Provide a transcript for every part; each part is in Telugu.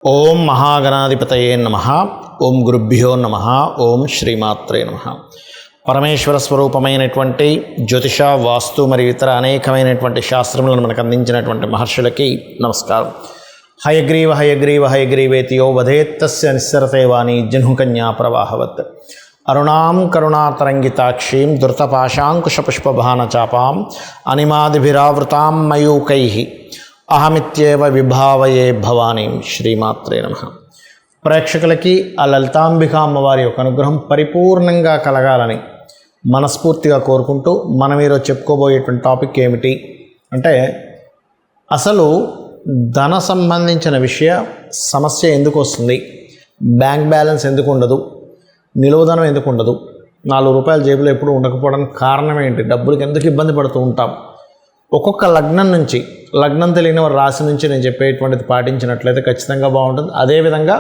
ఓం మహాగణాధిపతయే నమః. ఓం గురుభ్యో నమః. ఓం శ్రీమాత్రే నమః. పరమేశ్వర స్వరూపమైనటువంటి జ్యోతిష, వాస్తు మరియు ఇతర అనేకమైనటువంటి శాస్త్రములను మనకు అందించినటువంటి మహర్షులకి నమస్కారం. హయగ్రీవ హయగ్రీవ హయగ్రీవేతియో వధేత్తస్య నిస్సరతే వాణి జహ్నుకన్యా ప్రవాహవత్. అరుణాం కరుణాతరంగితాక్షీం ధృతపాశాంకుశపుష్పభానచాపాం అనిమాదిభిరావృతాం మయూకైః అహమిత్యేవ విభావయే భవానీం. శ్రీమాత్రే నమః. ప్రేక్షకులకి ఆ లలితాంబిక అమ్మవారి యొక్క అనుగ్రహం పరిపూర్ణంగా కలగాలని మనస్ఫూర్తిగా కోరుకుంటూ మనం ఈరోజు చెప్పుకోబోయేటువంటి టాపిక్ ఏమిటి అంటే, అసలు ధన సంబంధించిన సమస్య ఎందుకు వస్తుంది, బ్యాంక్ బ్యాలెన్స్ ఎందుకు ఉండదు, నిలువధనం ఎందుకు ఉండదు, 4 రూపాయల జేబులో ఎప్పుడు ఉండకపోవడానికి కారణం ఏంటి, డబ్బులకి ఎందుకు ఇబ్బంది పడుతూ ఉంటాం, ఒక్కొక్క లగ్నం తెలియని వారి రాశి నుంచి నేను చెప్పేటువంటిది పాటించినట్లయితే ఖచ్చితంగా బాగుంటుంది. అదేవిధంగా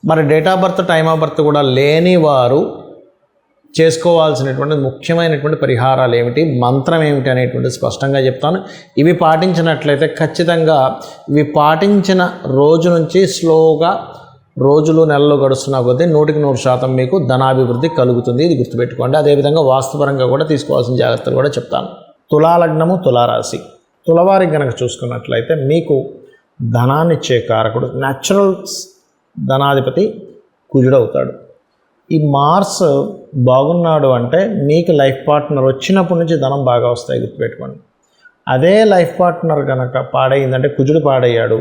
మరి date of birth, time of birth కూడా లేని వారు చేసుకోవాల్సినటువంటి ముఖ్యమైనటువంటి పరిహారాలు ఏమిటి, మంత్రం ఏమిటి అనేటువంటిది స్పష్టంగా చెప్తాను. ఇవి పాటించినట్లయితే ఖచ్చితంగా ఇవి పాటించిన రోజు నుంచి స్లోగా రోజులు నెలలు గడుస్తున్న కొద్దీ 100% మీకు ధనాభివృద్ధి కలుగుతుంది. ఇది గుర్తుపెట్టుకోండి. అదేవిధంగా వాస్తుపరంగా కూడా తీసుకోవాల్సిన జాగ్రత్తలు కూడా చెప్తాను. తులాలగ్నము, తులారాశి. తులవారికి కనుక చూసుకున్నట్లయితే మీకు ధనాన్ని ఇచ్చే కారకుడు, న్యాచురల్ ధనాధిపతి కుజుడవుతాడు. ఈ మార్స్ బాగున్నాడు అంటే మీకు లైఫ్ పార్ట్నర్ వచ్చినప్పటి నుంచి ధనం బాగా వస్తాయి, గుర్తుపెట్టుకోండి. అదే లైఫ్ పార్ట్నర్ కనుక పాడైందంటే, కుజుడు పాడయ్యాడు,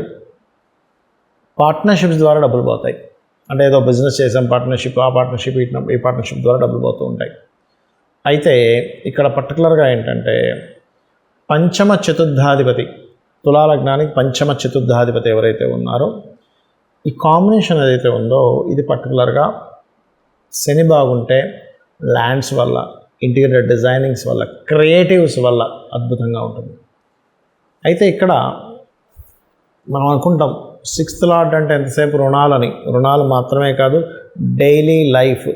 పార్ట్నర్షిప్స్ ద్వారా డబ్బులు పోతాయి. అంటే ఏదో బిజినెస్ చేసాం, పార్ట్నర్షిప్, ఆ పార్ట్నర్షిప్, ఈ పార్ట్నర్షిప్ ద్వారా డబ్బులు పోతూ ఉంటాయి. అయితే ఇక్కడ పర్టికులర్గా ఏంటంటే, పంచమ చతుర్థాధిపతి, తులాలగ్నానికి పంచమ చతుర్థాధిపతి ఎవరైతే ఉన్నారో ఈ కాంబినేషన్ ఏదైతే ఉందో ఇది పర్టికులర్గా శని బాగుంటే ల్యాండ్స్ వల్ల, ఇంటీరియర్ డిజైనింగ్స్ వల్ల, క్రియేటివ్స్ వల్ల అద్భుతంగా ఉంటుంది. అయితే ఇక్కడ మనం అనుకుంటాం 6th లార్డ్ అంటే ఎంతసేపు రుణాలు మాత్రమే కాదు, డైలీ లైఫ్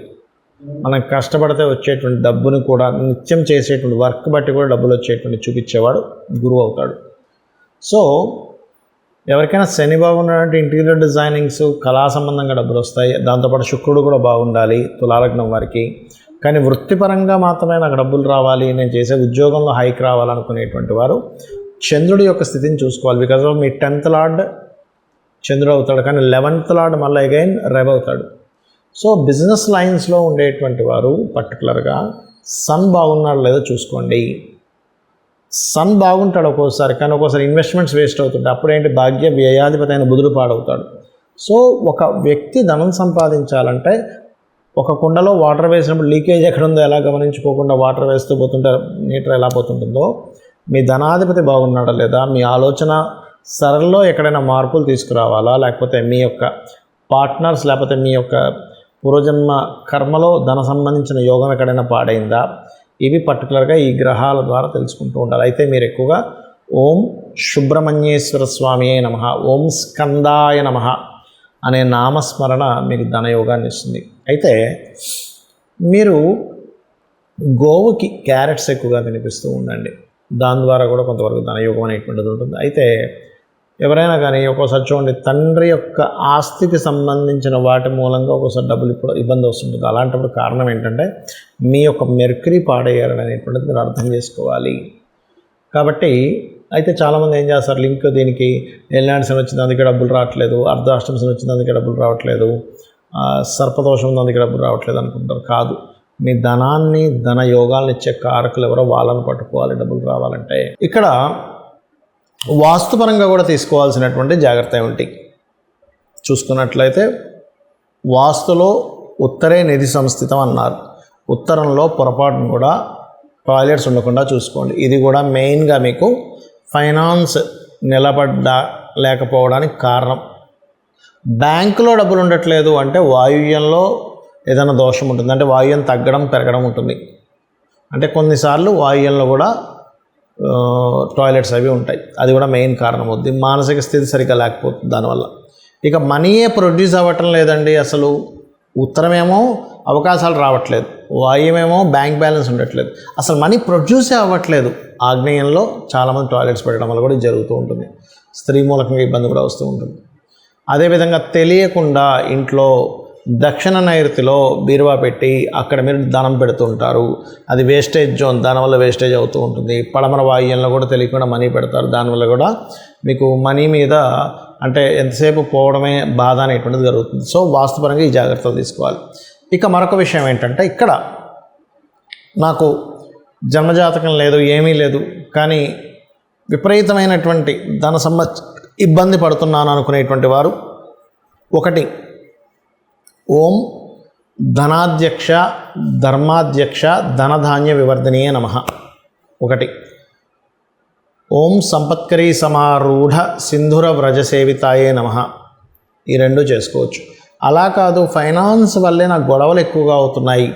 మనం కష్టపడితే వచ్చేటువంటి డబ్బుని కూడా, నిత్యం చేసేటువంటి వర్క్ బట్టి కూడా డబ్బులు వచ్చేటువంటి చూపించేవాడు గురువు అవుతాడు. సో ఎవరికైనా శని బాగున్నాడంటే ఇంటీరియర్ డిజైనింగ్స్, కళా సంబంధంగా డబ్బులు వస్తాయి. దాంతోపాటు శుక్రుడు కూడా బాగుండాలి తులాలగ్నం వారికి. కానీ వృత్తిపరంగా మాత్రమే నాకు డబ్బులు రావాలి, నేను చేసే ఉద్యోగంలో హైక్ రావాలనుకునేటువంటి వారు చంద్రుడి యొక్క స్థితిని చూసుకోవాలి. Because of me 10th lord చంద్రుడు అవుతాడు, కానీ 11th లార్డ్ మళ్ళీ అగైన్ రవి అవుతాడు. సో బిజినెస్ లైన్స్లో ఉండేటువంటి వారు పర్టికులర్గా సన్ బాగున్నాడు లేదో చూసుకోండి. సన్ బాగుంటాడు ఒక్కోసారి, కానీ ఒక్కోసారి ఇన్వెస్ట్మెంట్స్ వేస్ట్ అవుతుంటాయి. అప్పుడేంటి, భాగ్య వ్యయాధిపతి అయిన బుధుడు పాడవుతాడు. సో ఒక వ్యక్తి ధనం సంపాదించాలంటే, ఒక కుండలో వాటర్ వేసినప్పుడు లీకేజ్ ఎక్కడ ఉందో ఎలా గమనించుకోకుండా వాటర్ వేస్తూ పోతుంటే నీటర్ ఎలా పోతుంటుందో, మీ ధనాధిపతి బాగున్నాడా లేదా, మీ ఆలోచన సరళలో ఎక్కడైనా మార్పులు తీసుకురావాలా, లేకపోతే మీ యొక్క పార్ట్నర్స్, లేకపోతే మీ యొక్క పూర్వజన్మ కర్మలో ధన సంబంధించిన యోగం ఎక్కడైనా పాడైందా, ఇవి పర్టికులర్గా ఈ గ్రహాల ద్వారా తెలుసుకుంటూ ఉండాలి. అయితే మీరు ఎక్కువగా ఓం సుబ్రహ్మణ్యేశ్వర స్వామియే నమః, ఓం స్కందాయ నమః అనే నామస్మరణ మీకు ధనయోగాన్ని ఇస్తుంది. అయితే మీరు గోవుకి క్యారెట్స్ ఎక్కువగా తినిపిస్తూ ఉండండి. దాని ద్వారా కూడా కొంతవరకు ధనయోగం అనేటువంటిది ఉంటుంది. అయితే ఎవరైనా కానీ ఒక్కోసారి చూడండి, తండ్రి యొక్క ఆస్తికి సంబంధించిన వాటి మూలంగా ఒక్కోసారి డబ్బులు ఇప్పుడు ఇబ్బంది వస్తుంటుంది. అలాంటప్పుడు కారణం ఏంటంటే, మీ యొక్క మెర్క్యూరీ పాడయ్యారని అనేటువంటిది మీరు అర్థం చేసుకోవాలి. కాబట్టి అయితే చాలామంది ఏం చేస్తారు, లింక్ దీనికి ఎల్లాంటి శని వచ్చింది అందుకే డబ్బులు రావట్లేదు, అర్ధాష్టమ శని వచ్చింది అందుకే డబ్బులు రావట్లేదు, సర్పదోషం ఉంది అందుకే డబ్బులు రావట్లేదు అనుకుంటారు. కాదు, మీ ధనాన్ని, ధన యోగాలను ఇచ్చే కారకులు ఎవరో వాళ్ళని పట్టుకోవాలి డబ్బులు రావాలంటే. ఇక్కడ వాస్తుపరంగా కూడా తీసుకోవాల్సినటువంటి జాగ్రత్త ఏమిటి చూసుకున్నట్లయితే, వాస్తులో ఉత్తరే నిధి సంస్థితం అన్నారు. ఉత్తరంలో పొరపాటును కూడా టాయిలెట్స్ ఉండకుండా చూసుకోండి. ఇది కూడా మెయిన్గా మీకు ఫైనాన్స్ లేకపోవడానికి కారణం. బ్యాంకులో డబ్బులు ఉండట్లేదు అంటే వాయువ్యంలో ఏదైనా దోషం ఉంటుంది, అంటే వాయువ్యం తగ్గడం పెరగడం ఉంటుంది. అంటే కొన్నిసార్లు వాయువ్యంలో కూడా టాయిలెట్స్ అవి ఉంటాయి, అది కూడా మెయిన్ కారణం అవుద్ది. మానసిక స్థితి సరిగ్గా లేకపోతుంది దానివల్ల. ఇక మనీయే ప్రొడ్యూస్ అవ్వటం లేదండి. అసలు ఉత్తరమేమో అవకాశాలు రావట్లేదు, వాయువ్యమేమో బ్యాంక్ బ్యాలెన్స్ ఉండట్లేదు, అసలు మనీ ప్రొడ్యూసే అవ్వట్లేదు. ఆగ్నేయంలో చాలామంది టాయిలెట్స్ పెట్టడం వల్ల కూడా జరుగుతూ ఉంటుంది. స్త్రీ మూలకంగా ఇబ్బంది కూడా వస్తూ ఉంటుంది. అదేవిధంగా తెలియకుండా ఇంట్లో దక్షిణ నైరుతిలో బీరువా పెట్టి అక్కడ మీరు ధనం పెడుతుంటారు. అది వేస్టేజ్ జోన్, దానివల్ల వేస్టేజ్ అవుతూ ఉంటుంది. పడమర వాయువ్యంలో కూడా తెలియకుండా మనీ పెడతారు, దానివల్ల కూడా మీకు మనీ మీద అంటే ఎంతసేపు పోవడమే బాధ అనేటువంటిది జరుగుతుంది. సో వాస్తుపరంగా ఈ జాగ్రత్తలు తీసుకోవాలి. ఇక మరొక విషయం ఏంటంటే, ఇక్కడ నాకు జన్మజాతకం లేదు, ఏమీ లేదు, కానీ విపరీతమైనటువంటి ధన ఇబ్బంది పడుతున్నాను అనుకునేటువంటి వారు, ఒకటి ఓం ధనాధ్యక్ష ధర్మాధ్యక్ష ధనధాన్య వివర్ధనీయ నమః, ఒకటి ఓం సంపత్కరీ సమారూఢ సింధుర వ్రజ సేవితాయే నమః, ఈ రెండు చేసుకోవచ్చు. అలా కాదు, ఫైనాన్స్ వల్లే నాకు గొడవలు ఎక్కువగా అవుతున్నాయి,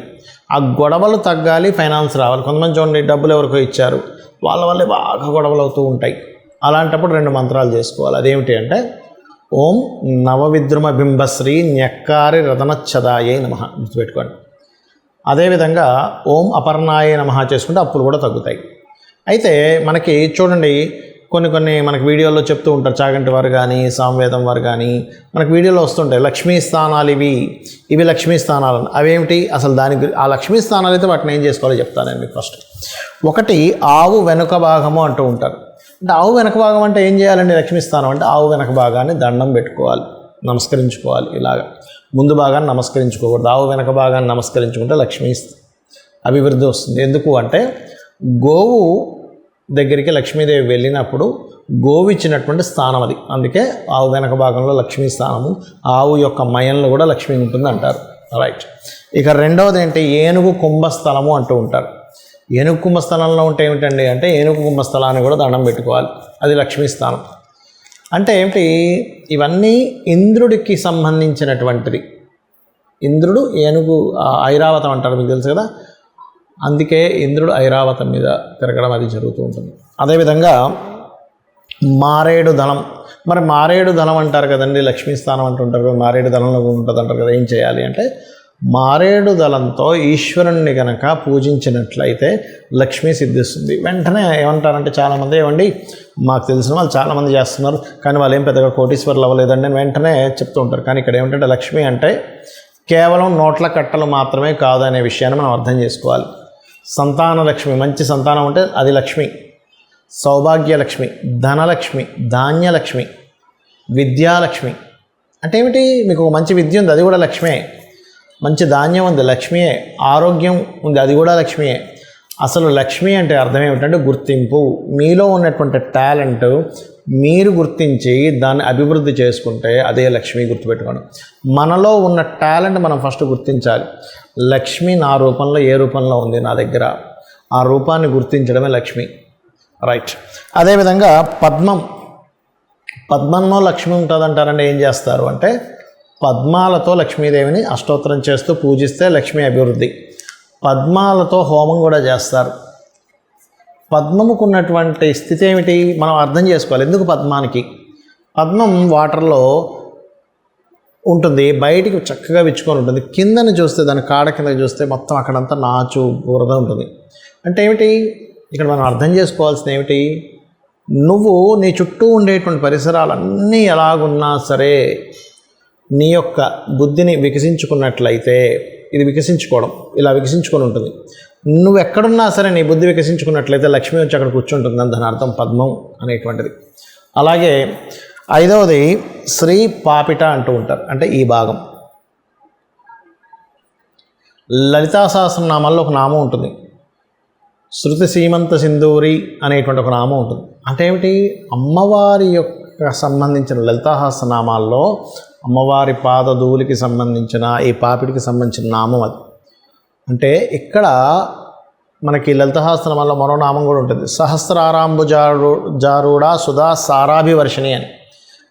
ఆ గొడవలు తగ్గాలి, ఫైనాన్స్ రావాలి. కొంతమంది చూడండి, డబ్బులు ఎవరికో ఇచ్చారు, వాళ్ళ వల్లే బాగా గొడవలు అవుతూ ఉంటాయి. అలాంటప్పుడు రెండు మంత్రాలు చేసుకోవాలి. అదేమిటి అంటే, ఓం నవవిద్రుమ బింబశ్రీ న్యక్కారి రతనచ్చదాయే నమః, గుర్తుపెట్టుకోండి. అదేవిధంగా ఓం అపర్ణాయే నమః చేసుకుంటే అప్పులు కూడా తగ్గుతాయి. అయితే మనకి చూడండి, కొన్ని మనకి వీడియోల్లో చెప్తూ ఉంటారు, చాగంటి వారు కానీ సామవేదం వారు కానీ మనకు వీడియోలో వస్తుంటాయి, లక్ష్మీ స్థానాలు ఇవి లక్ష్మీ స్థానాలు. అవేమిటి అసలు? ఆ లక్ష్మీ స్థానాలు అయితే వాటిని ఏం చేసుకోవాలో చెప్తాను నేను మీకు. ఫస్ట్ ఒకటి ఆవు వెనుక భాగము అంటూ ఉంటారు. అంటే ఆవు వెనక భాగం అంటే ఏం చేయాలండి? లక్ష్మీ స్థానం అంటే ఆవు వెనక భాగాన్ని దండం పెట్టుకోవాలి, నమస్కరించుకోవాలి. ఇలాగా ముందు భాగాన్ని నమస్కరించుకోకూడదు, ఆవు వెనక భాగాన్ని నమస్కరించుకుంటే లక్ష్మీ అభివృద్ధి వస్తుంది. ఎందుకు అంటే, గోవు దగ్గరికి లక్ష్మీదేవి వెళ్ళినప్పుడు గోవు ఇచ్చినటువంటి స్థానం అది, అందుకే ఆవు వెనక భాగంలో లక్ష్మీ స్థానము, ఆవు యొక్క మయంలో కూడా లక్ష్మి ఉంటుంది అంటారు. రైట్. ఇక రెండవది ఏంటి? ఏనుగు కుంభస్థలము అంటూ ఉంటారు. ఏనుగు కుంభస్థలంలో ఉంటే ఏమిటండి అంటే, ఏనుగు కుంభస్థలాన్ని కూడా దండం పెట్టుకోవాలి, అది లక్ష్మీ స్థానం. అంటే ఏమిటి? ఇవన్నీ ఇంద్రుడికి సంబంధించినటువంటిది. ఇంద్రుడు ఏనుగు ఐరావతం అంటారు, మీకు తెలుసు కదా, అందుకే ఇంద్రుడు ఐరావతం మీద తిరగడం అది జరుగుతూ ఉంటుంది. అదేవిధంగా మారేడు దళం, మరి మారేడు దళం అంటారు కదండి, లక్ష్మీ స్థానం అంటుంటారు కదా, మారేడు దళంలో ఉంటుంది అంటారు కదా. ఏం చేయాలి అంటే, మారేడు దళంతో ఈశ్వరుణ్ణి కనుక పూజించినట్లయితే లక్ష్మీ సిద్ధిస్తుంది. వెంటనే ఏమంటారంటే చాలామంది, ఏమండి మాకు తెలిసిన వాళ్ళు చాలామంది చేస్తున్నారు, కానీ వాళ్ళు ఏం పెద్దగా కోటీశ్వరులు అవ్వలేదండి వెంటనే చెప్తూ ఉంటారు. కానీ ఇక్కడ ఏమిటంటే, లక్ష్మి అంటే కేవలం నోట్ల కట్టలు మాత్రమే కాదు అనే విషయాన్ని మనం అర్థం చేసుకోవాలి. సంతాన లక్ష్మి, మంచి సంతానం ఉంటే అది లక్ష్మి, సౌభాగ్యలక్ష్మి, ధనలక్ష్మి, ధాన్యలక్ష్మి, విద్యాలక్ష్మి. అంటే ఏమిటి? మీకు మంచి విద్య ఉంది, అది కూడా లక్ష్మే. మంచి ధాన్యం ఉంది, లక్ష్మియే. ఆరోగ్యం ఉంది, అది కూడా లక్ష్మియే. అసలు లక్ష్మి అంటే అర్థం ఏమిటంటే గుర్తింపు. మీలో ఉన్నటువంటి టాలెంట్ మీరు గుర్తించి దాన్ని అభివృద్ధి చేసుకుంటే అదే లక్ష్మి, గుర్తుపెట్టుకోండి. మనలో ఉన్న టాలెంట్ మనం ఫస్ట్ గుర్తించాలి. లక్ష్మి నా రూపంలో ఏ రూపంలో ఉంది నా దగ్గర, ఆ రూపాన్ని గుర్తించడమే లక్ష్మి. రైట్. అదేవిధంగా పద్మంలో లక్ష్మి ఉంటుందంటారంటే ఏం చేస్తారు అంటే, పద్మాలతో లక్ష్మీదేవిని అష్టోత్తరం చేస్తూ పూజిస్తే లక్ష్మీ అభివృద్ధి. పద్మాలతో హోమం కూడా చేస్తారు. పద్మముకు ఉన్నటువంటి స్థితి ఏమిటి మనం అర్థం చేసుకోవాలి. ఎందుకు పద్మానికి? పద్మం వాటర్లో ఉంటుంది, బయటికి చక్కగా విచ్చుకొని ఉంటుంది. కిందని చూస్తే, దాని కాడ కింద చూస్తే మొత్తం అక్కడంతా నాచు బురద ఉంటుంది. అంటే ఏమిటి? ఇక్కడ మనం అర్థం చేసుకోవాల్సింది ఏమిటి? నువ్వు నీ చుట్టూ ఉండేటువంటి పరిసరాలన్నీ ఎలాగున్నా సరే నీ యొక్క బుద్ధిని వికసించుకున్నట్లయితే, ఇది వికసించుకోవడం ఇలా వికసించుకొని ఉంటుంది. నువ్వు ఎక్కడున్నా సరే నీ బుద్ధి వికసించుకున్నట్లయితే లక్ష్మి వచ్చి అక్కడ కూర్చుంటుంది అని దాని అర్థం పద్మం అనేటువంటిది. అలాగే ఐదవది శ్రీ పాపిట అంటూ ఉంటారు. అంటే ఈ భాగం లలితా సహస్రనామాల్లో ఒక నామం ఉంటుంది, శృతి సీమంత సింధూరి అనేటువంటి ఒక నామం ఉంటుంది. అంటే ఏమిటి? అమ్మవారి యొక్క సంబంధించిన లలితా సహస్రనామాల్లో అమ్మవారి పాదధూలికి సంబంధించిన ఈ పాపిడికి సంబంధించిన నామం అది. అంటే ఇక్కడ మనకి లలిత సహస్రనామాల్లో మరో నామం కూడా ఉంటుంది, సహస్రారాంబు జారూఢ సుధా సారాభివర్షిణి అని.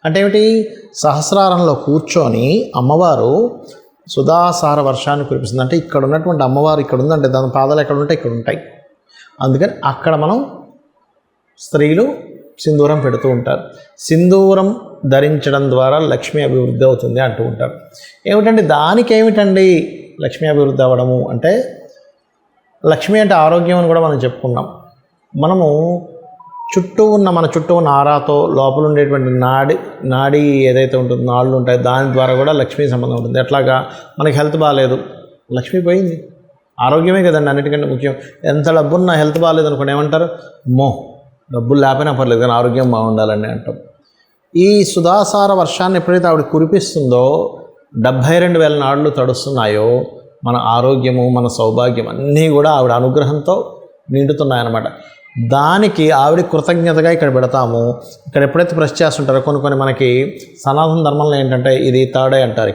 అంటే ఏమిటి? సహస్రారంలో కూర్చొని అమ్మవారు సుధాసార వర్షాన్ని కురిపిస్తుంది. అంటే ఇక్కడ ఉన్నటువంటి అమ్మవారు ఇక్కడ ఉందంటే దాని పాదాలు ఎక్కడ ఉంటాయి? ఇక్కడ ఉంటాయి. అందుకని అక్కడ మనం స్త్రీలు సింధూరం పెడుతూ ఉంటారు. సింధూరం ధరించడం ద్వారా లక్ష్మీ అభివృద్ధి అవుతుంది అంటూ ఉంటారు. ఏమిటండి దానికి ఏమిటండి లక్ష్మీ అభివృద్ధి అవ్వడము అంటే, లక్ష్మి అంటే ఆరోగ్యం అని కూడా మనం చెప్పుకున్నాం. మనము మన చుట్టూ ఉన్న ఆరాతో లోపల ఉండేటువంటి నాడి ఏదైతే ఉంటుందో, నాళ్ళు ఉంటాయి, దాని ద్వారా కూడా లక్ష్మీ సంబంధం ఉంటుంది. ఎట్లాగా మనకి హెల్త్ బాగాలేదు, లక్ష్మీ పోయింది. ఆరోగ్యమే కదండి అన్నిటికంటే ముఖ్యం. ఎంత డబ్బున్నా హెల్త్ బాగాలేదు అనుకోండి, ఏమంటారు? డబ్బులు లేకపోయినా పర్లేదు కానీ ఆరోగ్యం బాగుండాలని అంటాం. ఈ సుధాసార వర్షాన్ని ఎప్పుడైతే ఆవిడ కురిపిస్తుందో 72,000 నాడులు తడుస్తున్నాయో మన ఆరోగ్యము, మన సౌభాగ్యం అన్నీ కూడా ఆవిడ అనుగ్రహంతో నిండుతున్నాయన్నమాట. దానికి ఆవిడ కృతజ్ఞతగా ఇక్కడ పెడతాము. ఇక్కడ ఎప్పుడైతే ప్రెస్ చేస్తుంటారో కొన్ని మనకి సనాతన ధర్మంలో ఏంటంటే ఇది తాడే అంటారు,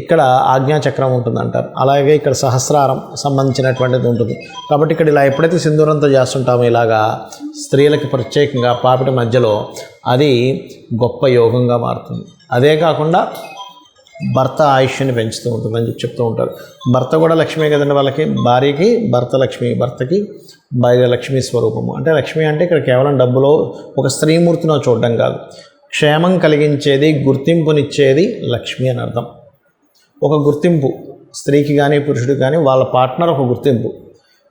ఇక్కడ ఆజ్ఞాచక్రం ఉంటుంది అంటారు. అలాగే ఇక్కడ సహస్రారం సంబంధించినటువంటిది ఉంటుంది. కాబట్టి ఇక్కడ ఇలా ఎప్పుడైతే సింధూరంతో చేస్తుంటామో ఇలాగా స్త్రీలకి ప్రత్యేకంగా పాపిటి మధ్యలో, అది గొప్ప యోగంగా మారుతుంది. అదే కాకుండా భర్త ఆయుష్ని పెంచుతూ ఉంటుందని చెప్తూ ఉంటారు. భర్త కూడా లక్ష్మీ కదండి, వాళ్ళకి భార్యకి భర్త లక్ష్మి, భర్తకి భార్య లక్ష్మీ స్వరూపము. అంటే లక్ష్మి అంటే ఇక్కడ కేవలం డబ్బులో ఒక స్త్రీమూర్తిలో చూడడం కాదు, క్షేమం కలిగించేది, గుర్తింపునిచ్చేది లక్ష్మి అని అర్థం. ఒక గుర్తింపు స్త్రీకి కానీ పురుషుడికి కానీ వాళ్ళ పార్ట్నర్ ఒక గుర్తింపు.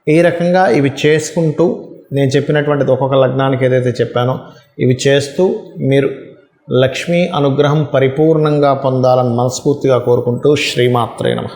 ఈ రకంగా ఇవి చేసుకుంటూ నేను చెప్పినటువంటిది ఒక్కొక్క లగ్నానికి ఏదైతే చెప్పానో ఇవి చేస్తూ మీరు లక్ష్మీ అనుగ్రహం పరిపూర్ణంగా పొందాలని మనస్ఫూర్తిగా కోరుకుంటూ శ్రీమాత్రే నమః.